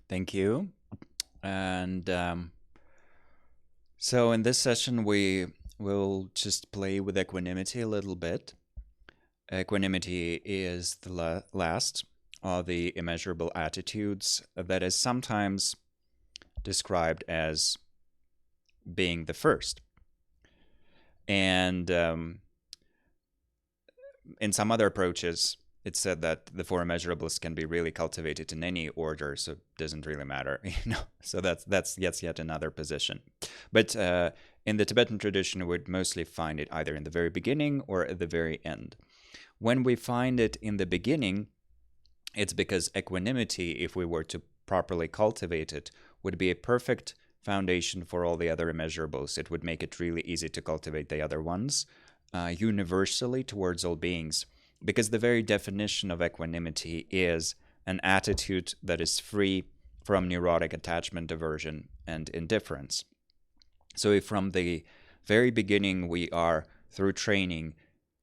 Thank you. And so in this session, we will just play with equanimity a little bit. Equanimity is the last of the immeasurable attitudes that is sometimes described as being the first. And in some other approaches, it's said that the four immeasurables can be really cultivated in any order, so it doesn't really matter, So that's yet another position. But in the Tibetan tradition, we would mostly find it either in the very beginning or at the very end. When we find it in the beginning, it's because equanimity, if we were to properly cultivate it, would be a perfect foundation for all the other immeasurables. It would make it really easy to cultivate the other ones universally towards all beings, because the very definition of equanimity is an attitude that is free from neurotic attachment, aversion, and indifference. So if from the very beginning we are, through training,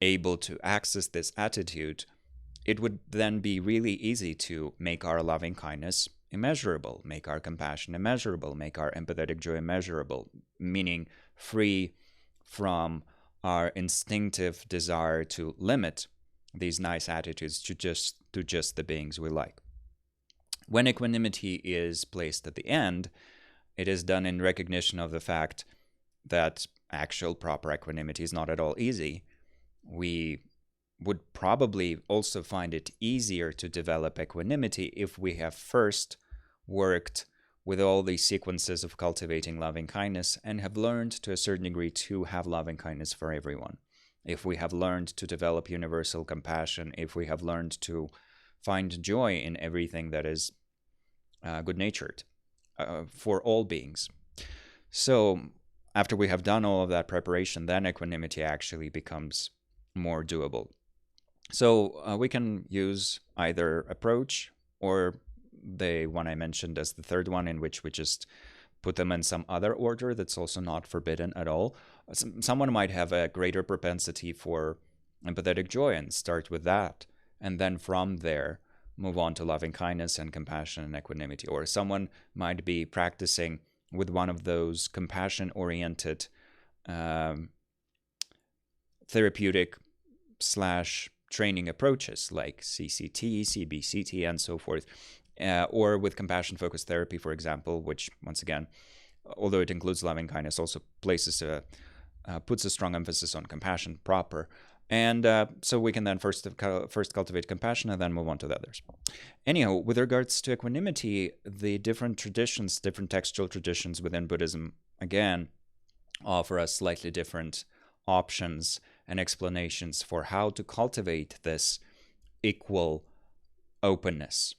able to access this attitude, it would then be really easy to make our loving kindness immeasurable, make our compassion immeasurable, make our empathetic joy immeasurable, meaning free from our instinctive desire to limit these nice attitudes to just the beings we like. When equanimity is placed at the end, it is done in recognition of the fact that actual proper equanimity is not at all easy. We would probably also find it easier to develop equanimity if we have first worked with all these sequences of cultivating loving kindness and have learned to a certain degree to have loving kindness for everyone. If we have learned to develop universal compassion, if we have learned to find joy in everything that is good-natured for all beings. So after we have done all of that preparation, then equanimity actually becomes more doable. So we can use either approach or the one I mentioned as the third one, in which we just put them in some other order that's also not forbidden at all. Someone might have a greater propensity for empathetic joy and start with that, and then from there move on to loving kindness and compassion and equanimity. Or someone might be practicing with one of those compassion-oriented therapeutic / training approaches like CCT, CBCT, and so forth. Or with compassion-focused therapy, for example, which, once again, although it includes loving kindness, also puts a strong emphasis on compassion proper. And so we can then first cultivate compassion and then move on to the others. Anyhow, with regards to equanimity, the different traditions, different textual traditions within Buddhism, again, offer us slightly different options and explanations for how to cultivate this equal openness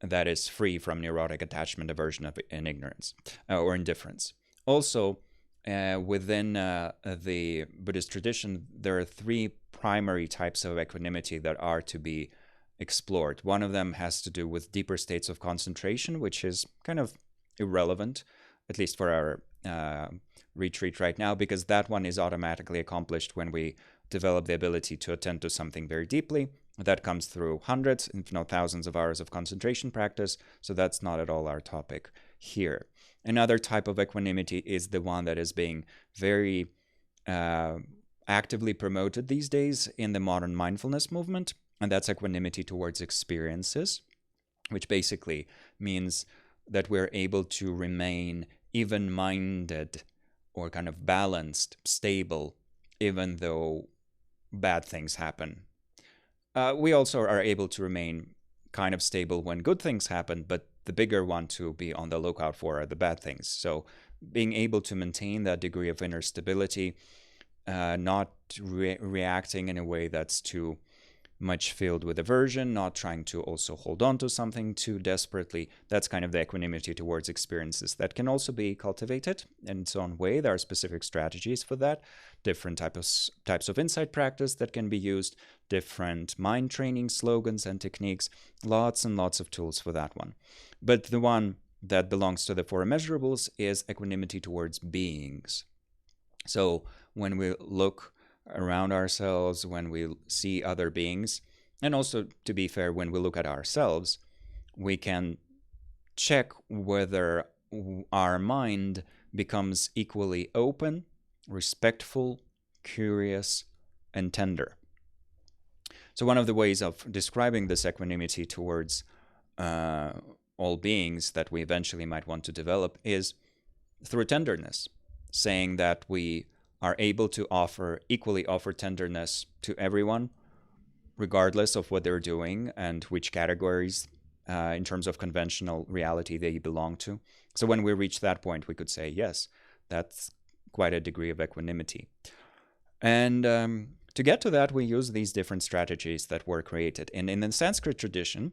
that is free from neurotic attachment, aversion, and ignorance or indifference. Also, within the Buddhist tradition, there are three primary types of equanimity that are to be explored. One of them has to do with deeper states of concentration, which is kind of irrelevant, at least for our retreat right now, because that one is automatically accomplished when we develop the ability to attend to something very deeply. That comes through hundreds, if not thousands of hours of concentration practice, so that's not at all our topic here. Another type of equanimity is the one that is being very actively promoted these days in the modern mindfulness movement, and that's equanimity towards experiences, which basically means that we're able to remain even-minded or kind of balanced, stable, even though bad things happen. We also are able to remain kind of stable when good things happen, but the bigger one to be on the lookout for are the bad things. So being able to maintain that degree of inner stability, not reacting in a way that's too much filled with aversion, not trying to also hold on to something too desperately. That's kind of the equanimity towards experiences that can also be cultivated in its own way. There are specific strategies for that, different types of insight practice that can be used, different mind training slogans and techniques, lots and lots of tools for that one. But the one that belongs to the four immeasurables is equanimity towards beings. So when we look around ourselves, when we see other beings, and also, to be fair, when we look at ourselves, we can check whether our mind becomes equally open, respectful, curious, and tender. So one of the ways of describing this equanimity towards all beings that we eventually might want to develop is through tenderness, saying that we are able to equally offer tenderness to everyone, regardless of what they're doing and which categories in terms of conventional reality they belong to. So when we reach that point, we could say, yes, that's quite a degree of equanimity. And to get to that, we use these different strategies that were created. And in the Sanskrit tradition,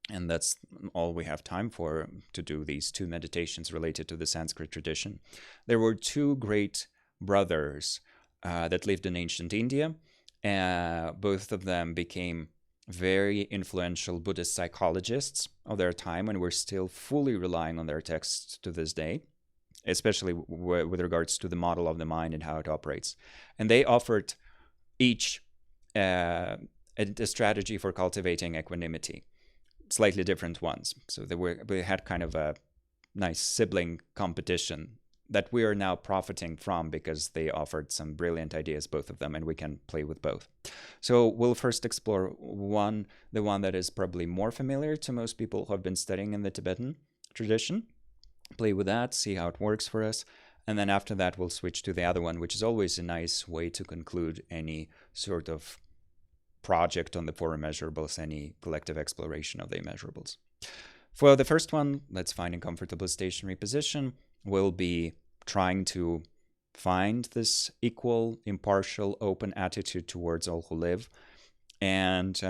and that's all we have time for to do these two meditations related to the Sanskrit tradition, there were two great brothers that lived in ancient India. Both of them became very influential Buddhist psychologists of their time, and we're still fully relying on their texts to this day, especially with regards to the model of the mind and how it operates. And they offered each a strategy for cultivating equanimity, slightly different ones. So they had kind of a nice sibling competition that we are now profiting from because they offered some brilliant ideas, both of them, and we can play with both. So we'll first explore the one that is probably more familiar to most people who have been studying in the Tibetan tradition, play with that, see how it works for us, and then after that we'll switch to the other one, which is always a nice way to conclude any sort of project on the four immeasurables, any collective exploration of the immeasurables. For the first one, let's find a comfortable stationary position. We'll be trying to find this equal, impartial, open attitude towards all who live. And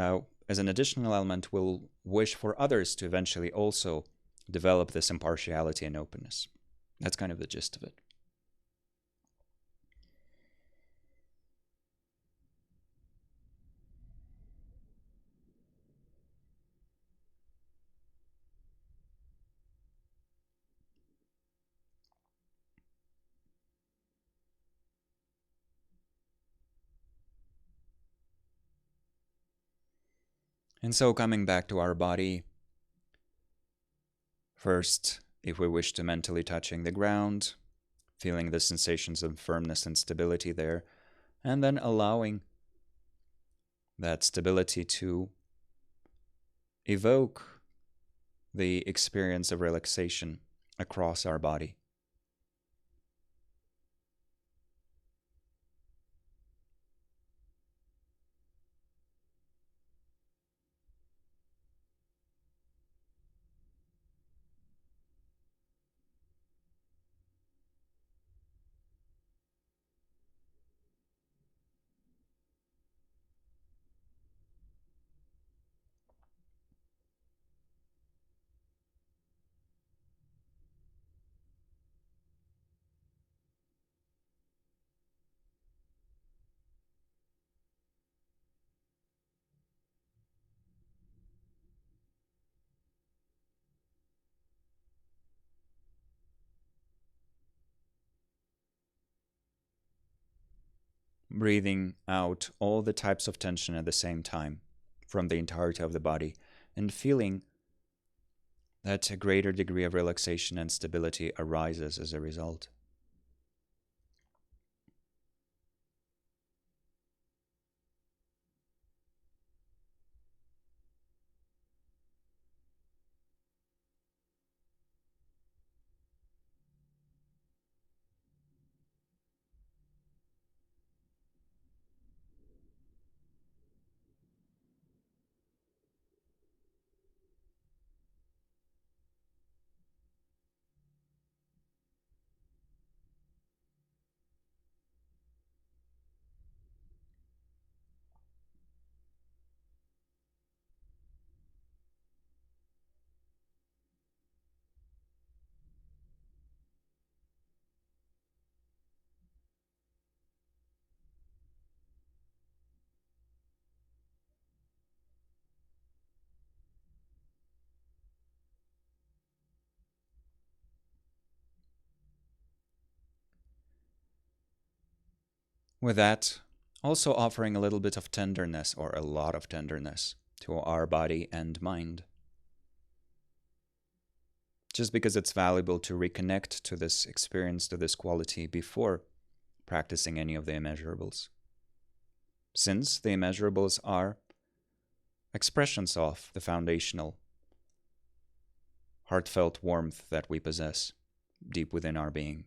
as an additional element, we'll wish for others to eventually also develop this impartiality and openness. That's kind of the gist of it. And so coming back to our body, first, if we wish to mentally touching the ground, feeling the sensations of firmness and stability there, and then allowing that stability to evoke the experience of relaxation across our body. Breathing out all the types of tension at the same time from the entirety of the body, and feeling that a greater degree of relaxation and stability arises as a result. With that, also offering a little bit of tenderness, or a lot of tenderness, to our body and mind. just because it's valuable to reconnect to this experience, to this quality before practicing any of the immeasurables. Since the immeasurables are expressions of the foundational, heartfelt warmth that we possess deep within our being.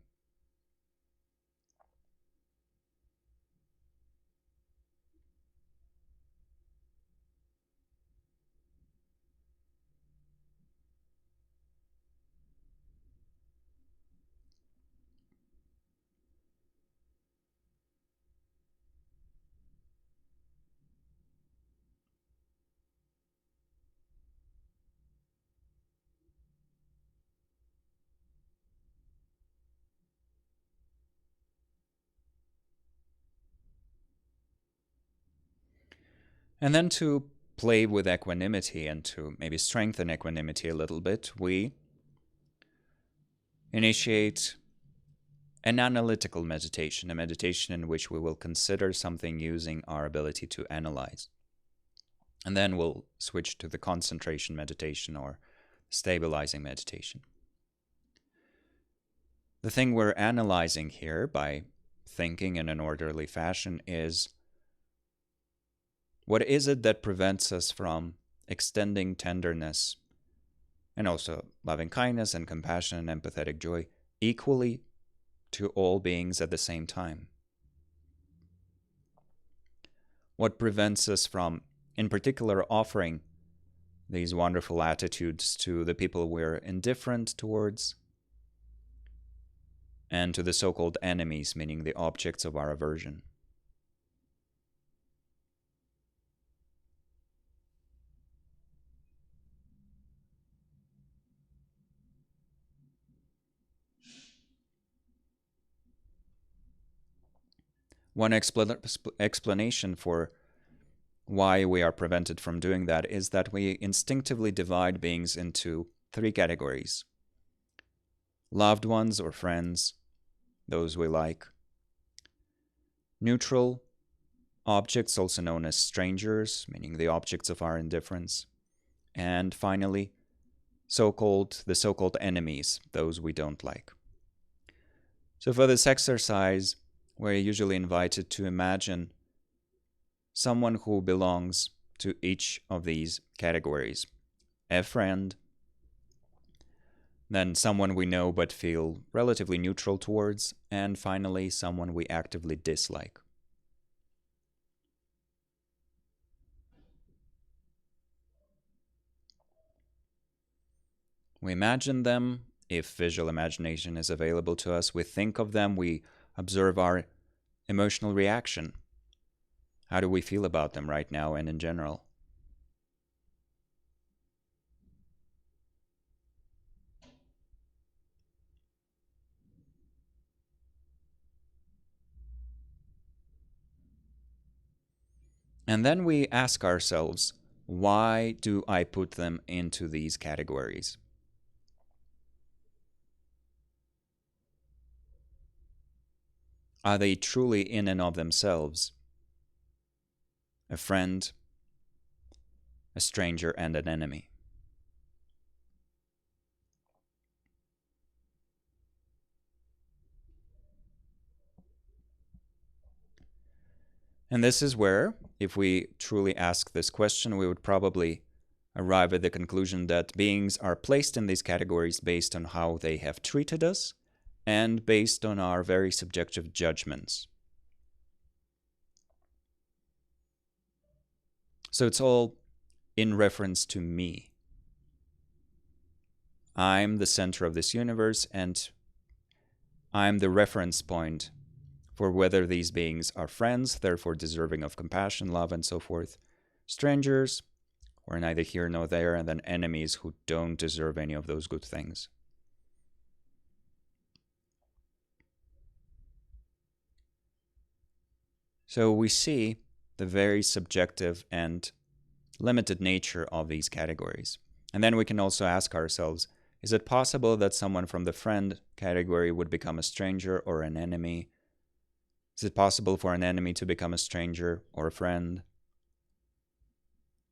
And then to play with equanimity and to maybe strengthen equanimity a little bit, we initiate an analytical meditation, a meditation in which we will consider something using our ability to analyze. And then we'll switch to the concentration meditation or stabilizing meditation. The thing we're analyzing here by thinking in an orderly fashion is, what is it that prevents us from extending tenderness and also loving kindness and compassion and empathetic joy equally to all beings at the same time? What prevents us from, in particular, offering these wonderful attitudes to the people we're indifferent towards and to the so-called enemies, meaning the objects of our aversion? One explanation for why we are prevented from doing that is that we instinctively divide beings into 3 categories: loved ones or friends, those we like; neutral objects, also known as strangers, meaning the objects of our indifference; and finally, the so-called enemies, those we don't like. So for this exercise, we're usually invited to imagine someone who belongs to each of these categories: a friend, then someone we know but feel relatively neutral towards, and finally someone we actively dislike. We imagine them. If visual imagination is available to us, we think of them, we observe our emotional reaction. How do we feel about them right now and in general? And then we ask ourselves, why do I put them into these categories? Are they truly in and of themselves a friend, a stranger, and an enemy? And this is where, if we truly ask this question, we would probably arrive at the conclusion that beings are placed in these categories based on how they have treated us and based on our very subjective judgments. So it's all in reference to me. I'm the center of this universe, and I'm the reference point for whether these beings are friends, therefore deserving of compassion, love, and so forth, strangers, or neither here nor there, and then enemies who don't deserve any of those good things. So we see the very subjective and limited nature of these categories. And then we can also ask ourselves, is it possible that someone from the friend category would become a stranger or an enemy? Is it possible for an enemy to become a stranger or a friend?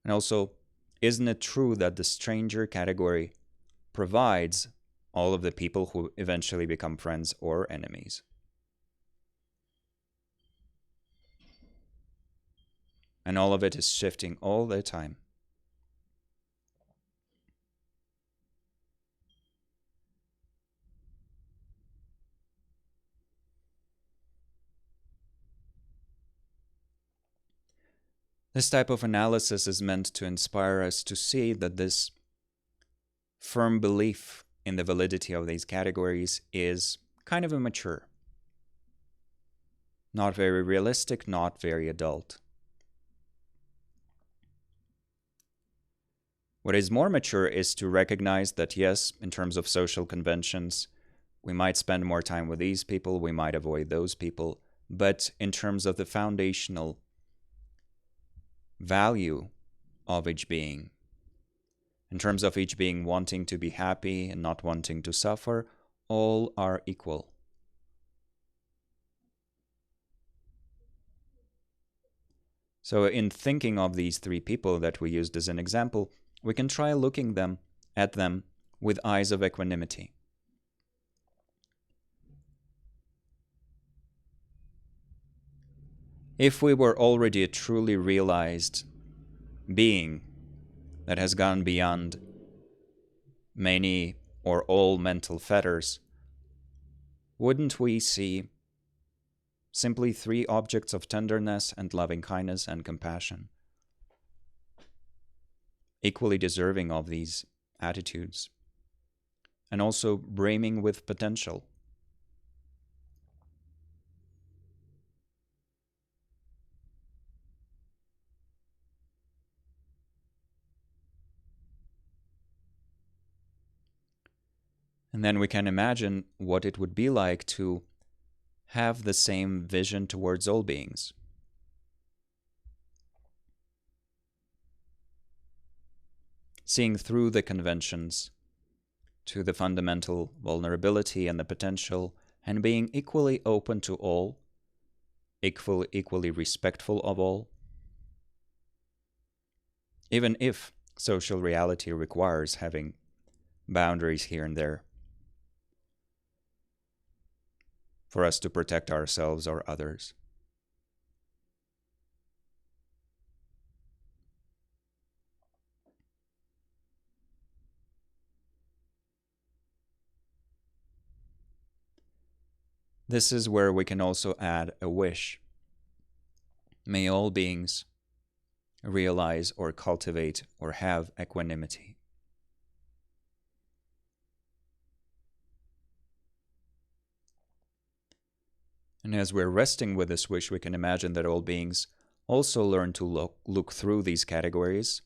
And also, isn't it true that the stranger category provides all of the people who eventually become friends or enemies. And all of it is shifting all the time. This type of analysis is meant to inspire us to see that this firm belief in the validity of these categories is kind of immature. Not very realistic, not very adult. What is more mature is to recognize that, yes, in terms of social conventions, we might spend more time with these people, we might avoid those people, but in terms of the foundational value of each being, in terms of each being wanting to be happy and not wanting to suffer, all are equal. So in thinking of these three people that we used as an example, we can try looking at them with eyes of equanimity. If we were already a truly realized being that has gone beyond many or all mental fetters, wouldn't we see simply three objects of tenderness and loving kindness and compassion, equally deserving of these attitudes, and also brimming with potential? And then we can imagine what it would be like to have the same vision towards all beings. Seeing through the conventions to the fundamental vulnerability and the potential, and being equally open to all, equally respectful of all, even if social reality requires having boundaries here and there for us to protect ourselves or others. This is where we can also add a wish. May all beings realize or cultivate or have equanimity. And as we're resting with this wish, we can imagine that all beings also learn to look through these categories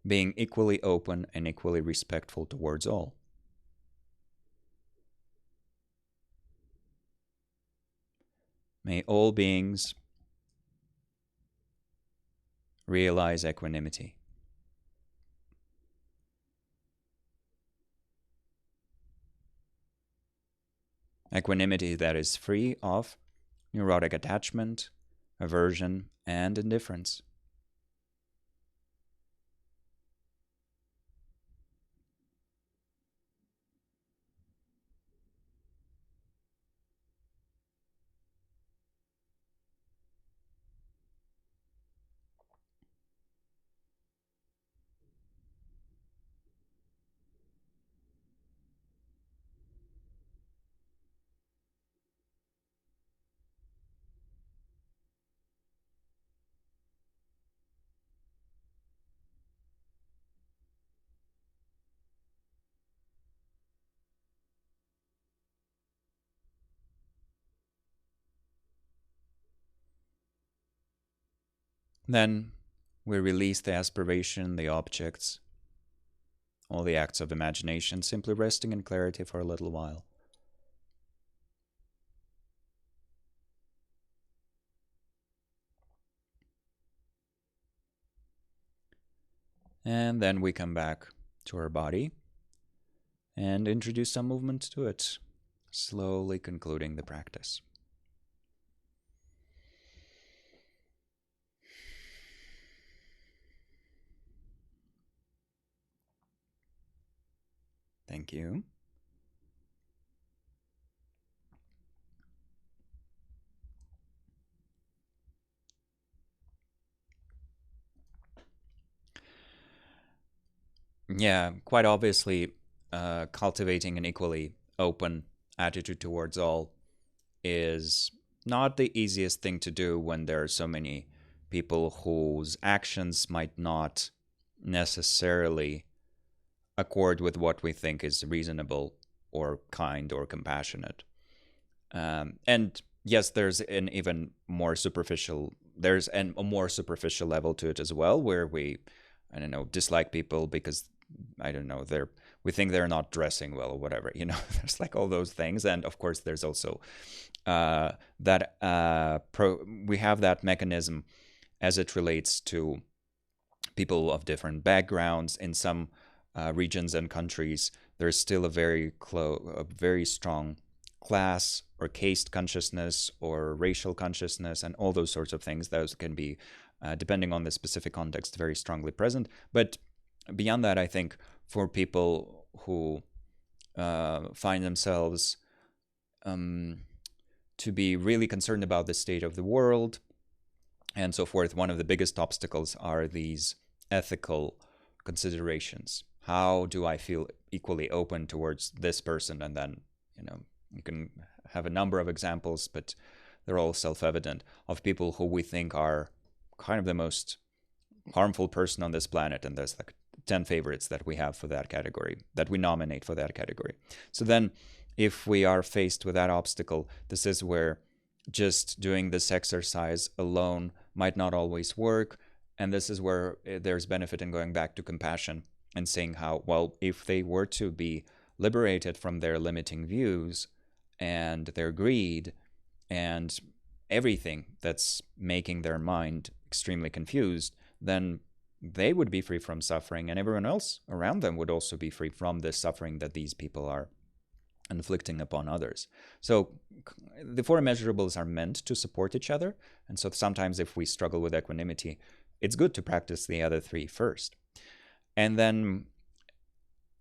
being equally open and equally respectful towards all. May all beings realize equanimity. Equanimity that is free of neurotic attachment, aversion, and indifference. Then we release the aspiration, the objects, all the acts of imagination, simply resting in clarity for a little while. And then we come back to our body and introduce some movement to it, slowly concluding the practice. Thank you. Yeah, quite obviously, cultivating an equally open attitude towards all is not the easiest thing to do when there are so many people whose actions might not necessarily accord with what we think is reasonable or kind or compassionate. And yes, there's an even more superficial, a more superficial level to it as well, where we, I don't know, dislike people because, I don't know, we think they're not dressing well or whatever. There's like all those things. And of course, there's also we have that mechanism as it relates to people of different backgrounds. In some regions and countries, there's still a very strong class or caste consciousness or racial consciousness and all those sorts of things. Those can be, depending on the specific context, very strongly present. But beyond that, I think for people who find themselves to be really concerned about the state of the world and so forth, one of the biggest obstacles are these ethical considerations. How do I feel equally open towards this person? And then, you can have a number of examples, but they're all self-evident, of people who we think are kind of the most harmful person on this planet. And there's like 10 favorites that we have for that category, that we nominate for that category. So then if we are faced with that obstacle, this is where just doing this exercise alone might not always work. And this is where there's benefit in going back to compassion and saying how, well, if they were to be liberated from their limiting views and their greed and everything that's making their mind extremely confused, then they would be free from suffering, and everyone else around them would also be free from the suffering that these people are inflicting upon others. So the four immeasurables are meant to support each other. And so sometimes if we struggle with equanimity, it's good to practice the other three first. And then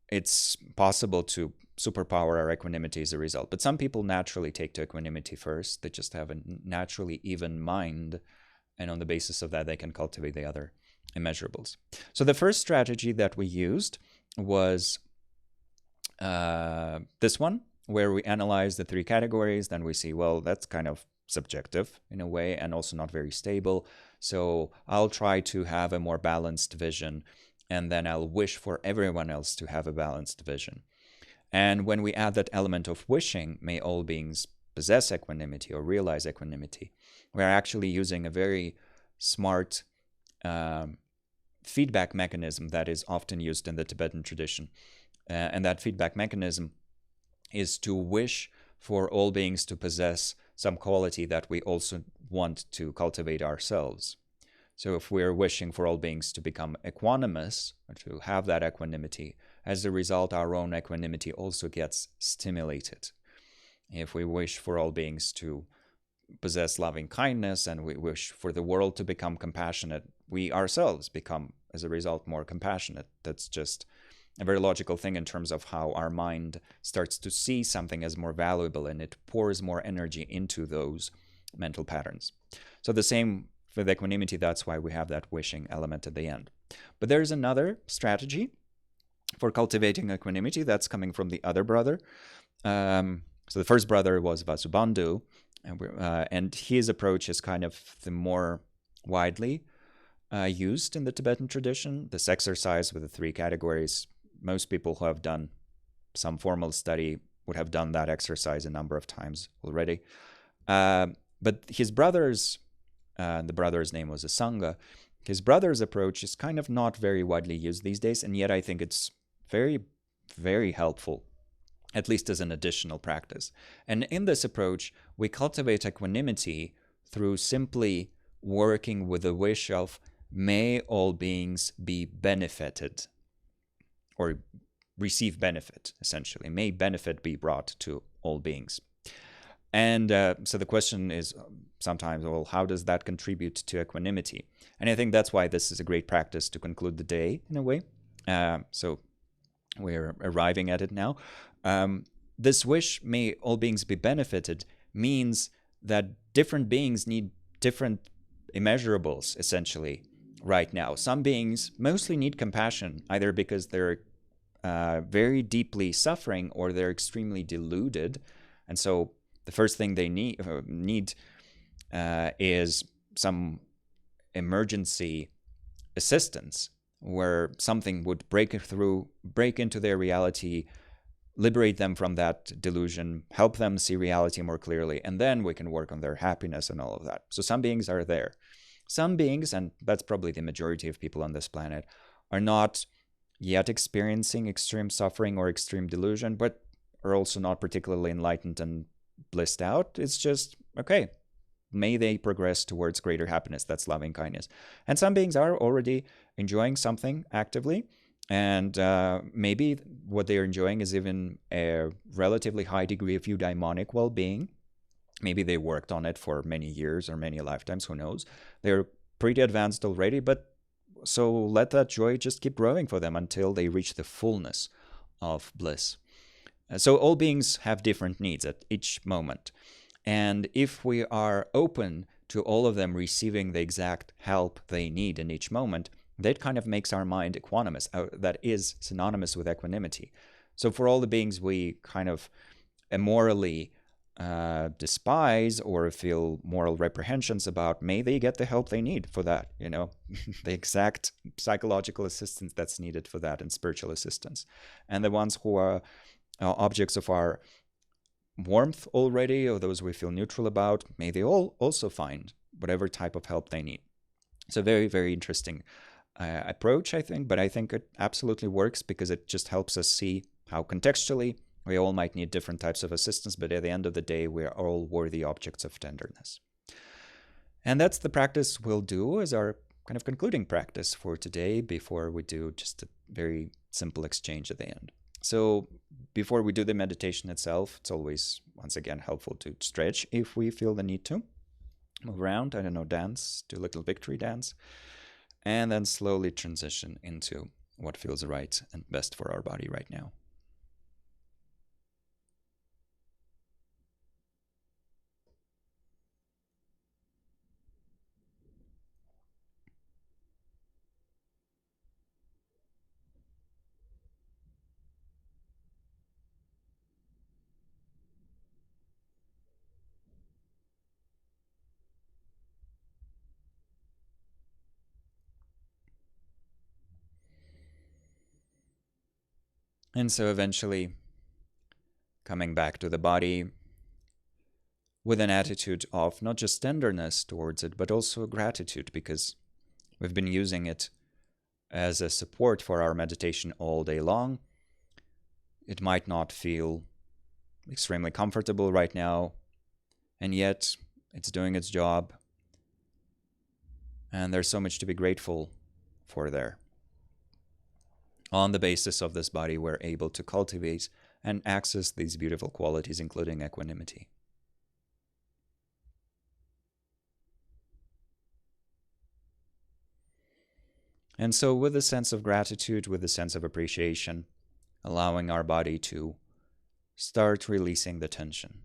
it's possible to superpower our equanimity as a result. But some people naturally take to equanimity first. They just have a naturally even mind. And on the basis of that, they can cultivate the other immeasurables. So the first strategy that we used was this one, where we analyze the three categories. Then we see, well, that's kind of subjective in a way and also not very stable. So I'll try to have a more balanced vision, and then I'll wish for everyone else to have a balanced vision. And when we add that element of wishing, may all beings possess equanimity or realize equanimity, we're actually using a very smart feedback mechanism that is often used in the Tibetan tradition. And that feedback mechanism is to wish for all beings to possess some quality that we also want to cultivate ourselves. So if we're wishing for all beings to become equanimous, or to have that equanimity, as a result, our own equanimity also gets stimulated. If we wish for all beings to possess loving kindness and we wish for the world to become compassionate, we ourselves become, as a result, more compassionate. That's just a very logical thing in terms of how our mind starts to see something as more valuable, and it pours more energy into those mental patterns. So the same with equanimity, that's why we have that wishing element at the end. But there's another strategy for cultivating equanimity that's coming from the other brother. So the first brother was Vasubandhu, and his approach is kind of the more widely used in the Tibetan tradition. This exercise with the three categories, most people who have done some formal study would have done that exercise a number of times already. But his brother's, the brother's name was Asanga, his brother's approach is kind of not very widely used these days, and yet I think it's very, very helpful, at least as an additional practice. And in this approach, we cultivate equanimity through simply working with the wish of, may all beings be benefited, or receive benefit, essentially. May benefit be brought to all beings. And so the question is sometimes, well, how does that contribute to equanimity? And I think that's why this is a great practice to conclude the day, in a way. So we're arriving at it now. This wish, may all beings be benefited, means that different beings need different immeasurables, essentially, right now. Some beings mostly need compassion, either because they're very deeply suffering or they're extremely deluded. And so the first thing they need is some emergency assistance, where something would break into their reality, liberate them from that delusion, help them see reality more clearly, and then we can work on their happiness and all of that. So some beings are there. Some beings, and that's probably the majority of people on this planet, are not yet experiencing extreme suffering or extreme delusion, but are also not particularly enlightened and blissed out. It's just, okay, may they progress towards greater happiness. That's loving kindness. And some beings are already enjoying something actively, and maybe what they're enjoying is even a relatively high degree of eudaimonic well-being. Maybe they worked on it for many years or many lifetimes, who knows. They're pretty advanced already, but so let that joy just keep growing for them until they reach the fullness of bliss. So all beings have different needs at each moment. And if we are open to all of them receiving the exact help they need in each moment, that kind of makes our mind equanimous. That is synonymous with equanimity. So for all the beings we kind of immorally despise or feel moral reprehensions about, may they get the help they need for that, the exact psychological assistance that's needed for that, and spiritual assistance. And the ones who are objects of our warmth already, or those we feel neutral about, may they all also find whatever type of help they need. It's a very, very interesting approach, I think, but I think it absolutely works because it just helps us see how contextually we all might need different types of assistance, but at the end of the day, we are all worthy objects of tenderness. And that's the practice we'll do as our kind of concluding practice for today, before we do just a very simple exchange at the end. So before we do the meditation itself, it's always, once again, helpful to stretch if we feel the need to. Move around, dance, do a little victory dance, and then slowly transition into what feels right and best for our body right now. And so eventually coming back to the body with an attitude of not just tenderness towards it, but also gratitude, because we've been using it as a support for our meditation all day long. It might not feel extremely comfortable right now, and yet it's doing its job. And there's so much to be grateful for there. On the basis of this body, we're able to cultivate and access these beautiful qualities, including equanimity. And so with a sense of gratitude, with a sense of appreciation, allowing our body to start releasing the tension.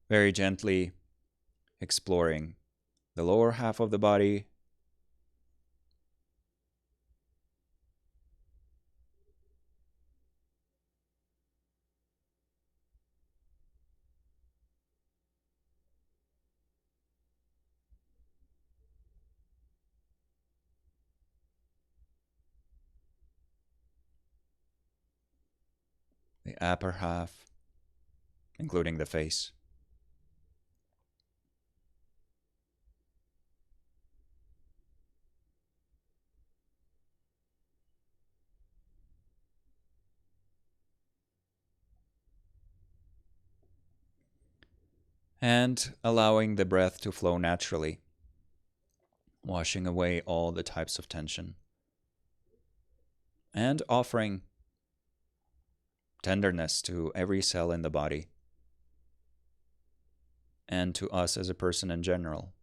Very gently exploring the lower half of the body, the upper half, including the face. And allowing the breath to flow naturally, washing away all the types of tension, and offering tenderness to every cell in the body and to us as a person in general.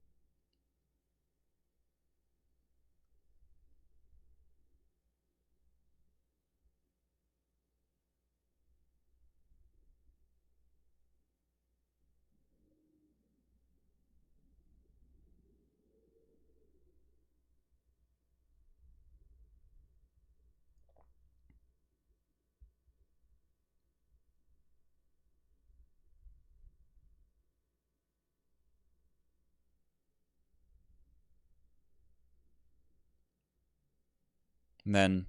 And then,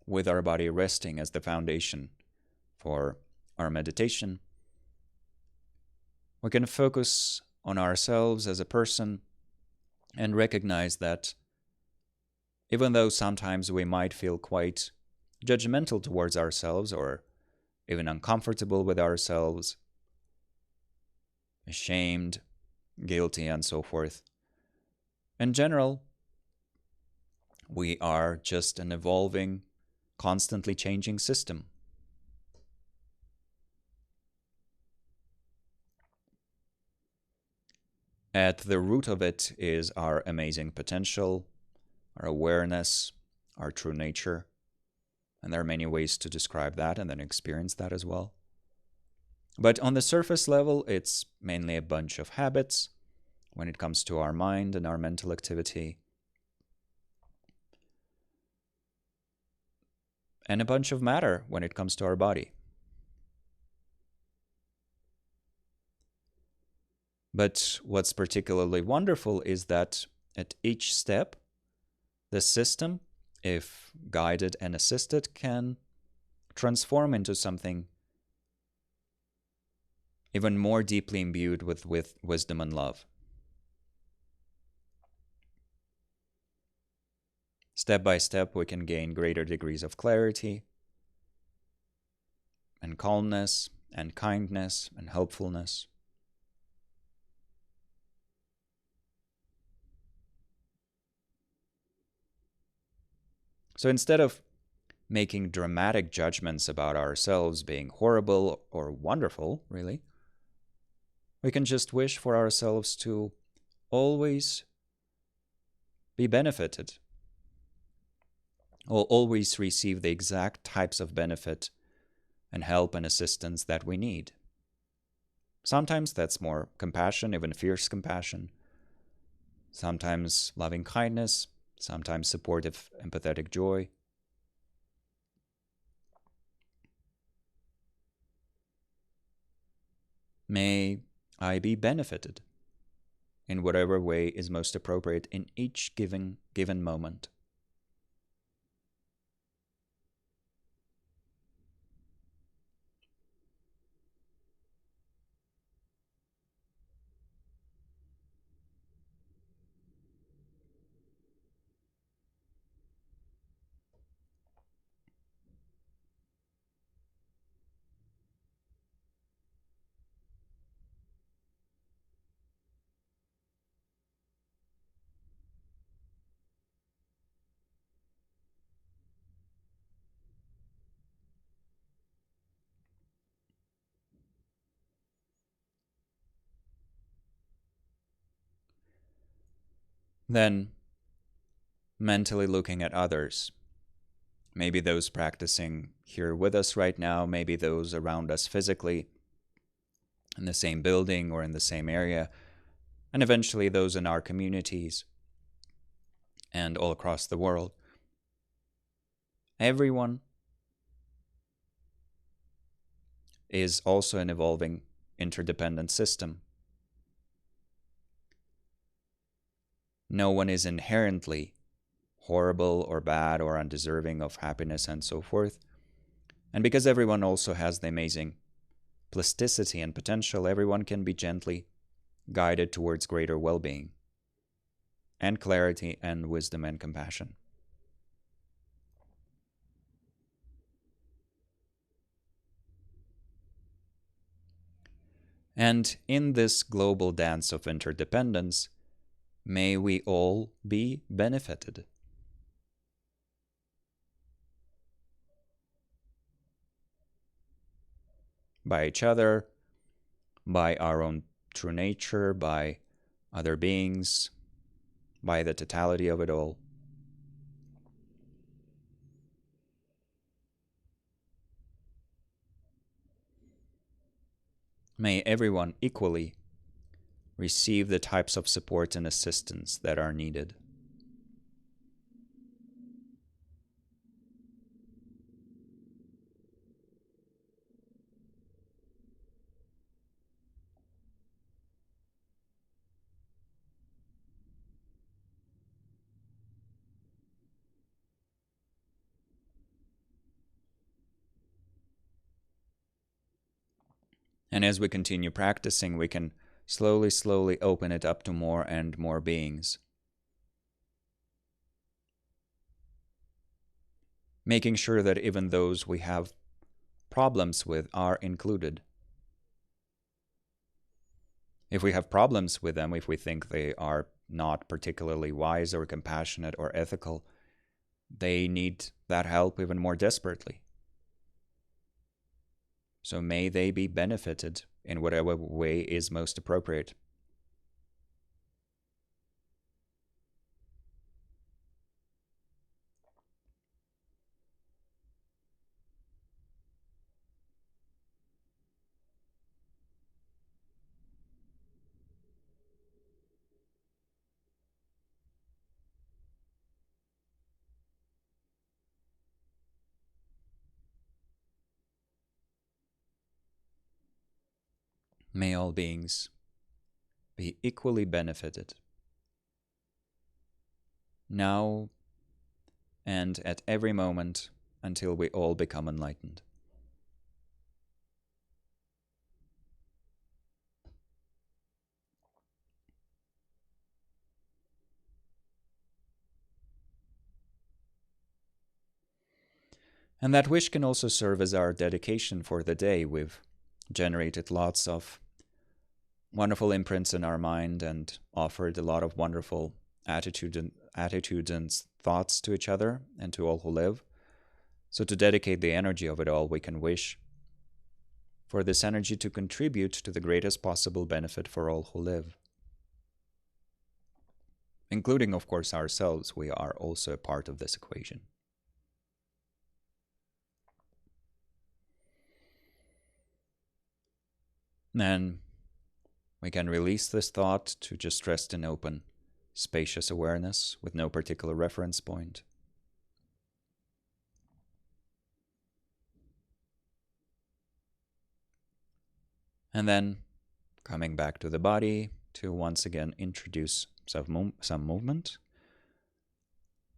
with our body resting as the foundation for our meditation, we can focus on ourselves as a person and recognize that even though sometimes we might feel quite judgmental towards ourselves or even uncomfortable with ourselves, ashamed, guilty, and so forth, in general, we are just an evolving, constantly changing system. At the root of it is our amazing potential, our awareness, our true nature. And there are many ways to describe that and then experience that as well. But on the surface level, it's mainly a bunch of habits when it comes to our mind and our mental activity, and a bunch of matter when it comes to our body. But what's particularly wonderful is that at each step, the system, if guided and assisted, can transform into something even more deeply imbued with wisdom and love. Step by step, we can gain greater degrees of clarity and calmness and kindness and helpfulness. So instead of making dramatic judgments about ourselves being horrible or wonderful, really, we can just wish for ourselves to always be benefited, or always receive the exact types of benefit and help and assistance that we need. Sometimes that's more compassion, even fierce compassion. Sometimes loving kindness, sometimes supportive, empathetic joy. May I be benefited in whatever way is most appropriate in each given moment. Then, mentally looking at others, maybe those practicing here with us right now, maybe those around us physically, in the same building or in the same area, and eventually those in our communities and all across the world. Everyone is also an evolving, interdependent system. No one is inherently horrible or bad or undeserving of happiness and so forth. And because everyone also has the amazing plasticity and potential, everyone can be gently guided towards greater well-being and clarity and wisdom and compassion. And in this global dance of interdependence, may we all be benefited. By each other, by our own true nature, by other beings, by the totality of it all. May everyone equally receive the types of support and assistance that are needed. And as we continue practicing, we can slowly open it up to more and more beings. Making sure that even those we have problems with are included. If we have problems with them, if we think they are not particularly wise or compassionate or ethical, they need that help even more desperately. So may they be benefited in whatever way is most appropriate. May all beings be equally benefited, now and at every moment, until we all become enlightened. And that wish can also serve as our dedication for the day. We've generated lots of wonderful imprints in our mind and offered a lot of wonderful attitudes and thoughts to each other and to all who live. So to dedicate the energy of it all, we can wish for this energy to contribute to the greatest possible benefit for all who live. Including, of course, ourselves. We are also a part of this equation. Then we can release this thought to just rest in open, spacious awareness with no particular reference point. And then coming back to the body to once again introduce some movement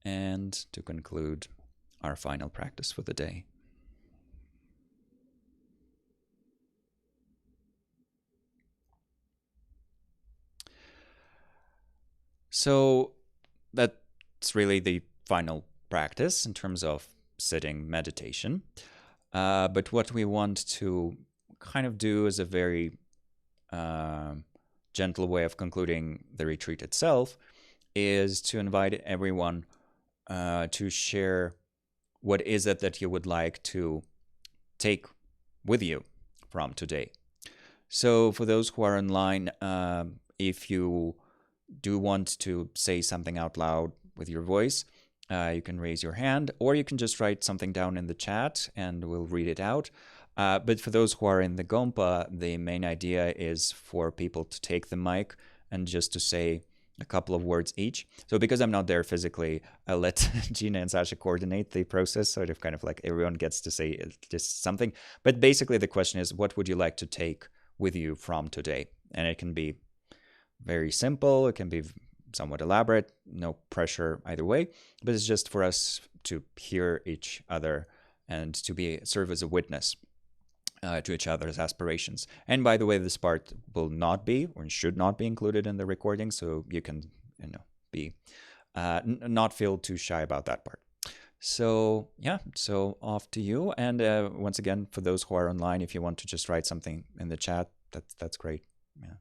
and to conclude our final practice for the day. So that's really the final practice in terms of sitting meditation. But what we want to kind of do is a very gentle way of concluding the retreat itself is to invite everyone to share what is it that you would like to take with you from today. So for those who are online, if you do want to say something out loud with your voice, you can raise your hand, or you can just write something down in the chat and we'll read it out. But for those who are in the Gompa, the main idea is for people to take the mic and just to say a couple of words each. So because I'm not there physically, I'll let Gina and Sasha coordinate the process, sort of kind of like everyone gets to say just something. But basically the question is, what would you like to take with you from today? And it can be very simple, it can be somewhat elaborate, no pressure either way, but it's just for us to hear each other and to serve as a witness to each other's aspirations. And by the way, this part will not be or should not be included in the recording, so you can be not feel too shy about that part. So yeah, so off to you. And once again, for those who are online, if you want to just write something in the chat, that's great. Yeah.